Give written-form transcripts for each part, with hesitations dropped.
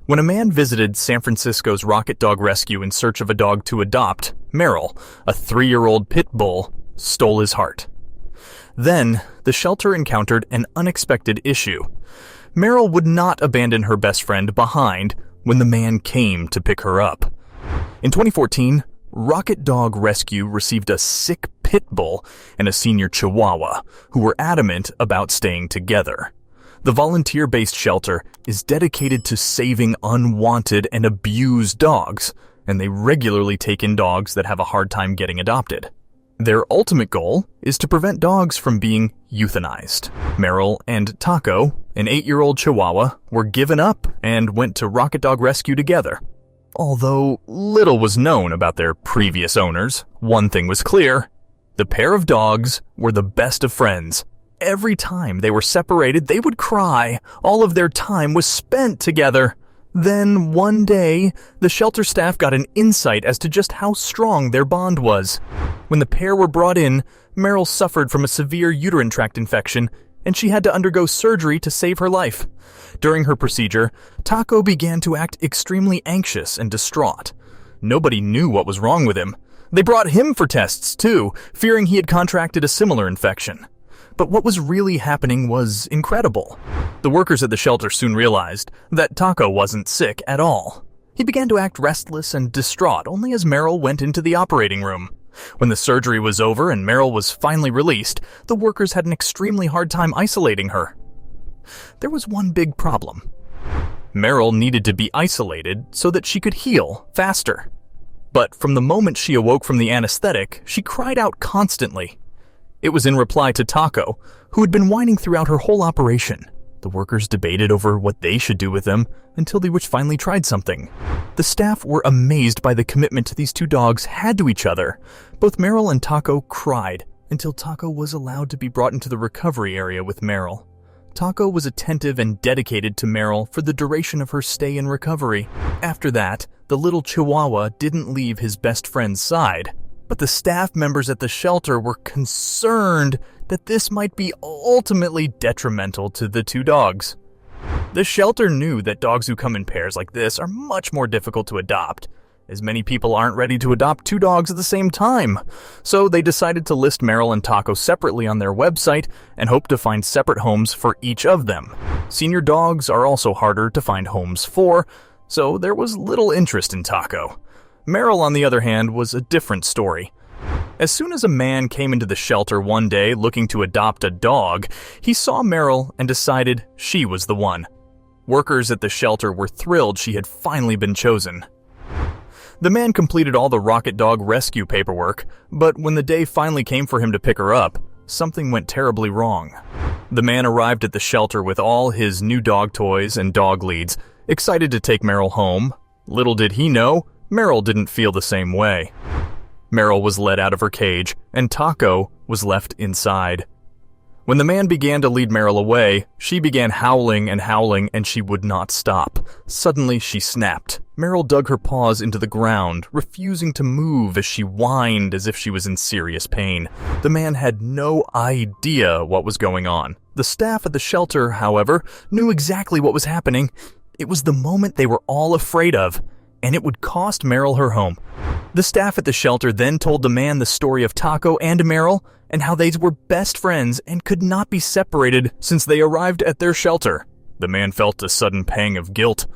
When a man visited San Francisco's Rocket Dog Rescue in search of a dog to adopt, Merrill, a 3-year-old pit bull, stole his heart. Then, the shelter encountered an unexpected issue. Merrill would not abandon her best friend behind when the man came to pick her up. In 2014, Rocket Dog Rescue received a sick pit bull and a senior chihuahua who were adamant about staying together. The volunteer-based shelter is dedicated to saving unwanted and abused dogs, and they regularly take in dogs that have a hard time getting adopted. Their ultimate goal is to prevent dogs from being euthanized. Merrill and Taco, an 8-year-old chihuahua, were given up and went to Rocket Dog Rescue together. Although little was known about their previous owners, one thing was clear: the pair of dogs were the best of friends. Every time they were separated, they would cry. All of their time was spent together. Then, one day, the shelter staff got an insight as to just how strong their bond was. When the pair were brought in, Merrill suffered from a severe uterine tract infection, and she had to undergo surgery to save her life. During her procedure, Taco began to act extremely anxious and distraught. Nobody knew what was wrong with him. They brought him for tests, too, fearing he had contracted a similar infection. But what was really happening was incredible. The workers at the shelter soon realized that Taco wasn't sick at all. He began to act restless and distraught only as Merrill went into the operating room. When the surgery was over and Merrill was finally released, the workers had an extremely hard time isolating her. There was one big problem. Merrill needed to be isolated so that she could heal faster. But from the moment she awoke from the anesthetic, she cried out constantly. It was in reply to Taco, who had been whining throughout her whole operation. The workers debated over what they should do with them until they finally tried something. The staff were amazed by the commitment these two dogs had to each other. Both Merrill and Taco cried until Taco was allowed to be brought into the recovery area with Merrill. Taco was attentive and dedicated to Merrill for the duration of her stay in recovery. After that, the little chihuahua didn't leave his best friend's side. But the staff members at the shelter were concerned that this might be ultimately detrimental to the two dogs. The shelter knew that dogs who come in pairs like this are much more difficult to adopt, as many people aren't ready to adopt two dogs at the same time. So they decided to list Merrill and Taco separately on their website and hope to find separate homes for each of them. Senior dogs are also harder to find homes for, so there was little interest in Taco. Merrill, on the other hand, was a different story. As soon as a man came into the shelter one day looking to adopt a dog, he saw Merrill and decided she was the one. Workers at the shelter were thrilled she had finally been chosen. The man completed all the Rocket Dog Rescue paperwork, but when the day finally came for him to pick her up, something went terribly wrong. The man arrived at the shelter with all his new dog toys and dog leads, excited to take Merrill home. Little did he know, Merrill didn't feel the same way. Merrill was led out of her cage, and Taco was left inside. When the man began to lead Merrill away, she began howling, and she would not stop. Suddenly, she snapped. Merrill dug her paws into the ground, refusing to move as she whined as if she was in serious pain. The man had no idea what was going on. The staff at the shelter, however, knew exactly what was happening. It was the moment they were all afraid of, and it would cost Merrill her home. The staff at the shelter then told the man the story of Taco and Merrill and how they were best friends and could not be separated since they arrived at their shelter. The man felt a sudden pang of guilt.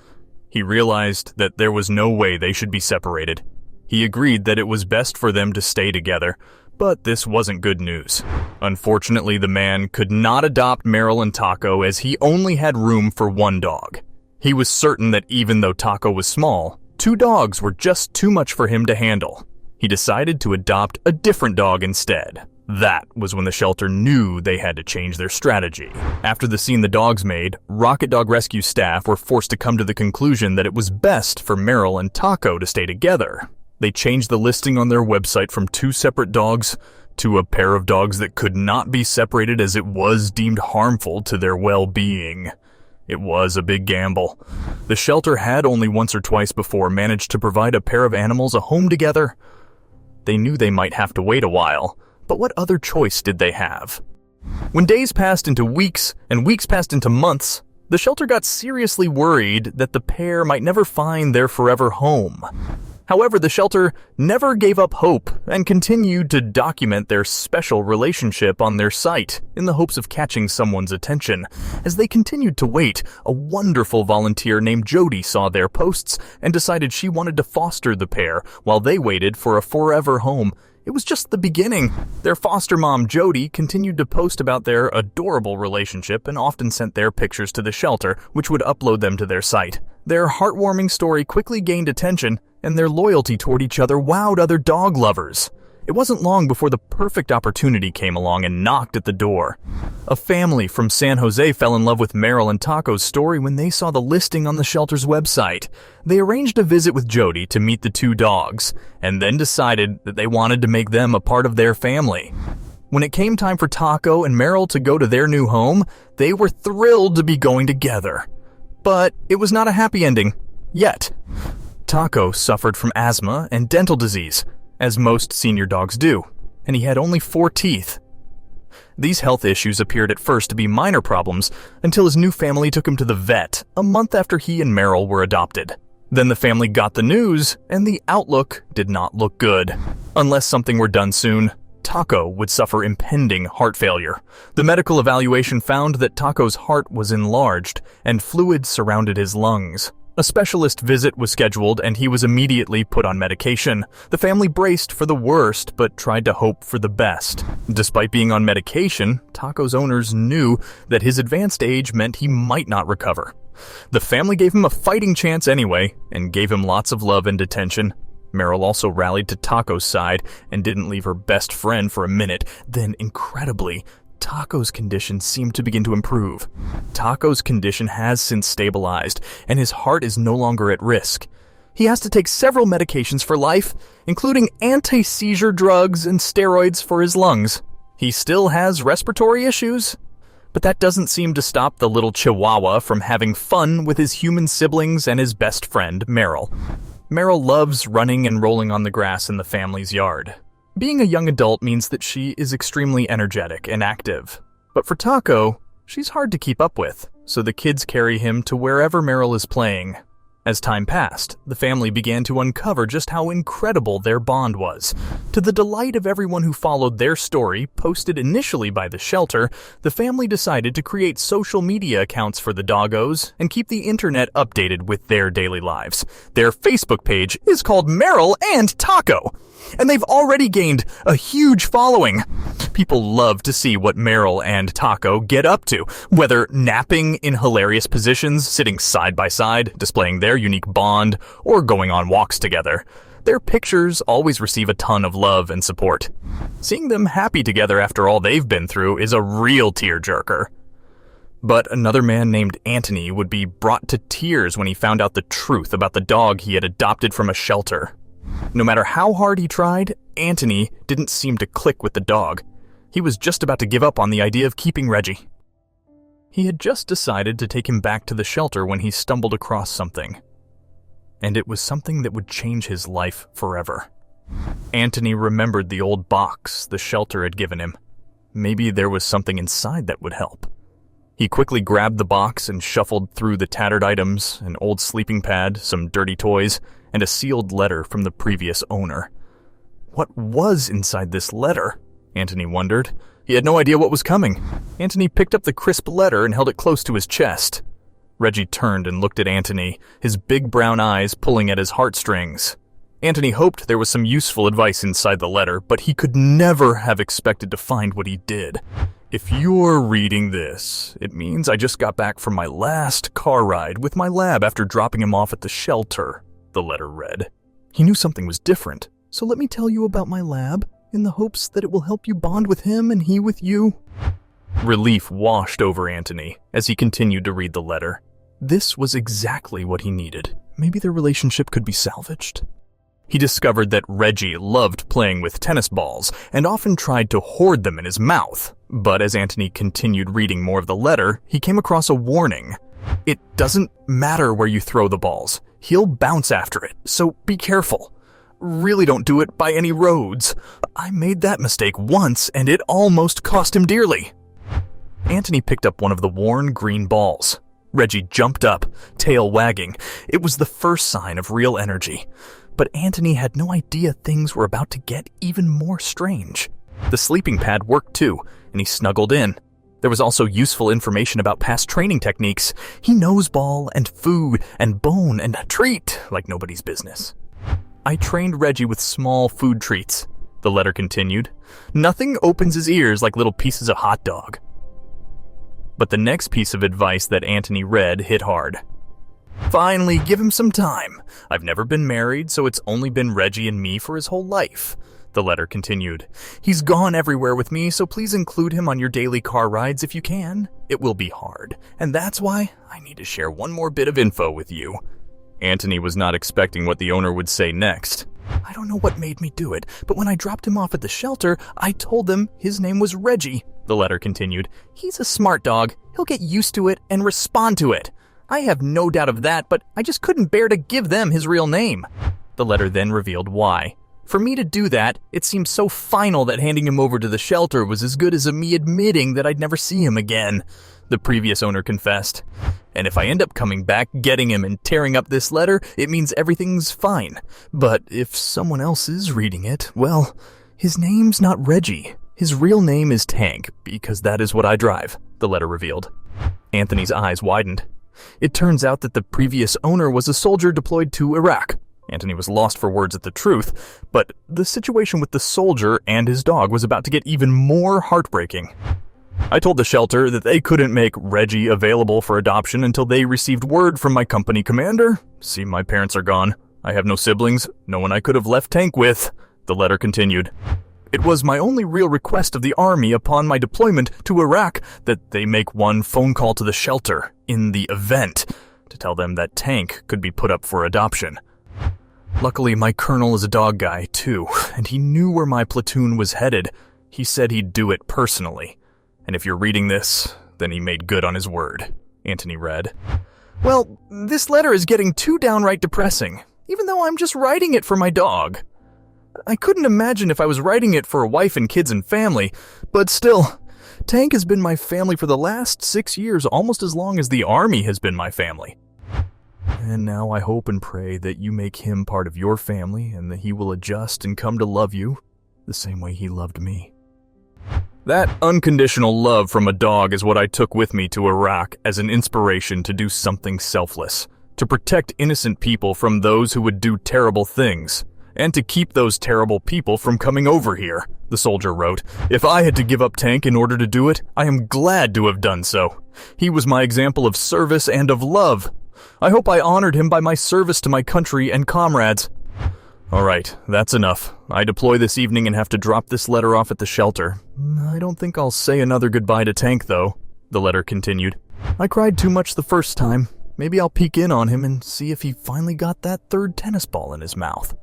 He realized that there was no way they should be separated. He agreed that it was best for them to stay together, but this wasn't good news. Unfortunately, the man could not adopt Merrill and Taco as he only had room for one dog. He was certain that even though Taco was small, two dogs were just too much for him to handle. He decided to adopt a different dog instead. That was when the shelter knew they had to change their strategy. After the scene the dogs made, Rocket Dog Rescue staff were forced to come to the conclusion that it was best for Merrill and Taco to stay together. They changed the listing on their website from two separate dogs to a pair of dogs that could not be separated as it was deemed harmful to their well-being. It was a big gamble. The shelter had only once or twice before managed to provide a pair of animals a home together. They knew they might have to wait a while, but what other choice did they have? When days passed into weeks and weeks passed into months, The shelter got seriously worried that the pair might never find their forever home. However, the shelter never gave up hope and continued to document their special relationship on their site in the hopes of catching someone's attention. As they continued to wait, a wonderful volunteer named Jody saw their posts and decided she wanted to foster the pair while they waited for a forever home. It was just the beginning. Their foster mom, Jody, continued to post about their adorable relationship and often sent their pictures to the shelter, which would upload them to their site. Their heartwarming story quickly gained attention, and their loyalty toward each other wowed other dog lovers. It wasn't long before the perfect opportunity came along and knocked at the door. A family from San Jose fell in love with Merrill and Taco's story when they saw the listing on the shelter's website. They arranged a visit with Jody to meet the two dogs, and then decided that they wanted to make them a part of their family. When it came time for Taco and Merrill to go to their new home, they were thrilled to be going together. But it was not a happy ending. Yet. Taco suffered from asthma and dental disease, as most senior dogs do, and he had only 4 teeth. These health issues appeared at first to be minor problems until his new family took him to the vet a month after he and Merrill were adopted. Then the family got the news, and the outlook did not look good. Unless something were done soon, Taco would suffer impending heart failure. The medical evaluation found that Taco's heart was enlarged, and fluid surrounded his lungs. A specialist visit was scheduled and he was immediately put on medication. The family braced for the worst but tried to hope for the best. Despite being on medication, Taco's owners knew that his advanced age meant he might not recover. The family gave him a fighting chance anyway and gave him lots of love and attention. Merrill also rallied to Taco's side and didn't leave her best friend for a minute. Then, incredibly, Taco's condition seemed to begin to improve. Taco's condition has since stabilized, and his heart is no longer at risk. He has to take several medications for life, including anti-seizure drugs and steroids for his lungs. He still has respiratory issues, but that doesn't seem to stop the little chihuahua from having fun with his human siblings and his best friend, Merrill. Merrill loves running and rolling on the grass in the family's yard. Being a young adult means that she is extremely energetic and active. But for Taco, she's hard to keep up with, so the kids carry him to wherever Merrill is playing. As time passed, the family began to uncover just how incredible their bond was. To the delight of everyone who followed their story, posted initially by the shelter, the family decided to create social media accounts for the doggos and keep the internet updated with their daily lives. Their Facebook page is called Merrill and Taco, and they've already gained a huge following. People love to see what Merrill and Taco get up to, whether napping in hilarious positions, sitting side by side, displaying their unique bond, or going on walks together. Their pictures always receive a ton of love and support. Seeing them happy together after all they've been through is a real tearjerker. But another man named Anthony would be brought to tears when he found out the truth about the dog he had adopted from a shelter. No matter how hard he tried, Anthony didn't seem to click with the dog. He was just about to give up on the idea of keeping Reggie. He had just decided to take him back to the shelter when he stumbled across something. And it was something that would change his life forever. Anthony remembered the old box the shelter had given him. Maybe there was something inside that would help. He quickly grabbed the box and shuffled through the tattered items, an old sleeping pad, some dirty toys, and a sealed letter from the previous owner. What was inside this letter? Anthony wondered. He had no idea what was coming. Anthony picked up the crisp letter and held it close to his chest. Reggie turned and looked at Anthony, his big brown eyes pulling at his heartstrings. Anthony hoped there was some useful advice inside the letter, but he could never have expected to find what he did. If you're reading this, it means I just got back from my last car ride with my lab after dropping him off at the shelter, the letter read. He knew something was different, so let me tell you about my lab, in the hopes that it will help you bond with him and he with you. Relief washed over Anthony as he continued to read the letter. This was exactly what he needed. Maybe their relationship could be salvaged. He discovered that Reggie loved playing with tennis balls and often tried to hoard them in his mouth. But as Anthony continued reading more of the letter, he came across a warning. It doesn't matter where you throw the balls. He'll bounce after it, so be careful. Really don't do it by any roads. I made that mistake once and it almost cost him dearly. Anthony picked up one of the worn green balls. Reggie jumped up, tail wagging. It was the first sign of real energy. But Anthony had no idea things were about to get even more strange. The sleeping pad worked too, and he snuggled in. There was also useful information about past training techniques. He knows ball and food and bone and treat like nobody's business. I trained Reggie with small food treats, the letter continued. Nothing opens his ears like little pieces of hot dog. But the next piece of advice that Anthony read hit hard. Finally, give him some time. I've never been married, so it's only been Reggie and me for his whole life. The letter continued. He's gone everywhere with me, so please include him on your daily car rides if you can. It will be hard, and that's why I need to share one more bit of info with you. Anthony was not expecting what the owner would say next. I don't know what made me do it, but when I dropped him off at the shelter, I told them his name was Reggie, the letter continued. He's a smart dog. He'll get used to it and respond to it. I have no doubt of that, but I just couldn't bear to give them his real name. The letter then revealed why. For me to do that, it seemed so final that handing him over to the shelter was as good as me admitting that I'd never see him again, the previous owner confessed. And if I end up coming back, getting him, and tearing up this letter, it means everything's fine. But if someone else is reading it, well, his name's not Reggie. His real name is Tank, because that is what I drive, the letter revealed. Anthony's eyes widened. It turns out that the previous owner was a soldier deployed to Iraq. Anthony was lost for words at the truth, but the situation with the soldier and his dog was about to get even more heartbreaking. I told the shelter that they couldn't make Reggie available for adoption until they received word from my company commander. See, my parents are gone. I have no siblings, no one I could have left Tank with, the letter continued. It was my only real request of the Army upon my deployment to Iraq that they make one phone call to the shelter, in the event, to tell them that Tank could be put up for adoption. Luckily, my colonel is a dog guy, too, and he knew where my platoon was headed. He said he'd do it personally. And if you're reading this, then he made good on his word, Anthony read. Well, this letter is getting too downright depressing, even though I'm just writing it for my dog. I couldn't imagine if I was writing it for a wife and kids and family, but still, Tank has been my family for the last 6 years, almost as long as the Army has been my family. And now I hope and pray that you make him part of your family and that he will adjust and come to love you the same way he loved me. That unconditional love from a dog is what I took with me to Iraq as an inspiration to do something selfless, to protect innocent people from those who would do terrible things, and to keep those terrible people from coming over here, the soldier wrote. If I had to give up Tank in order to do it, I am glad to have done so. He was my example of service and of love. I hope I honored him by my service to my country and comrades. All right, that's enough. I deploy this evening and have to drop this letter off at the shelter. I don't think I'll say another goodbye to Tank, though, the letter continued. I cried too much the first time. Maybe I'll peek in on him and see if he finally got that third tennis ball in his mouth.